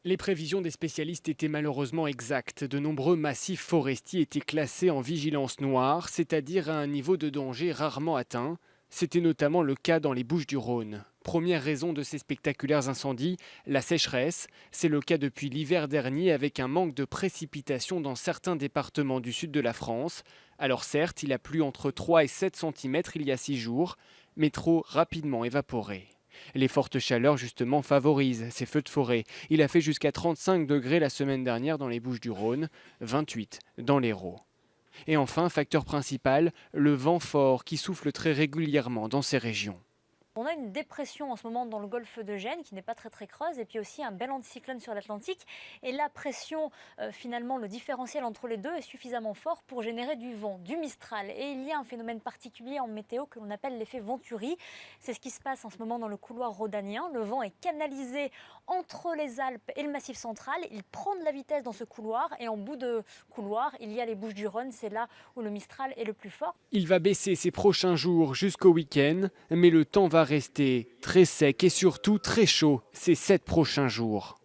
Les prévisions des spécialistes étaient malheureusement exactes. De nombreux massifs forestiers étaient classés en vigilance noire, c'est-à-dire à un niveau de danger rarement atteint. C'était notamment le cas dans les Bouches-du-Rhône. Première raison de ces spectaculaires incendies, la sécheresse. C'est le cas depuis l'hiver dernier avec un manque de précipitations dans certains départements du sud de la France. Alors certes, il a plu entre 3 et 7 cm il y a 6 jours, mais trop rapidement évaporé. Les fortes chaleurs justement favorisent ces feux de forêt. Il a fait jusqu'à 35 degrés la semaine dernière dans les Bouches-du-Rhône, 28 dans l'Hérault. Et enfin, facteur principal, le vent fort qui souffle très régulièrement dans ces régions. On a une dépression en ce moment dans le golfe de Gênes qui n'est pas très creuse et puis aussi un bel anticyclone sur l'Atlantique. Et la pression, finalement, le différentiel entre les deux est suffisamment fort pour générer du vent, du Mistral. Et il y a un phénomène particulier en météo que l'on appelle l'effet Venturi. C'est ce qui se passe en ce moment dans le couloir rhodanien. Le vent est canalisé entre les Alpes et le Massif central. Il prend de la vitesse dans ce couloir et en bout de couloir, il y a les Bouches-du-Rhône. C'est là où le Mistral est le plus fort. Il va baisser ces prochains jours jusqu'au week-end, mais le temps va rester très sec et surtout très chaud ces 7 prochains jours.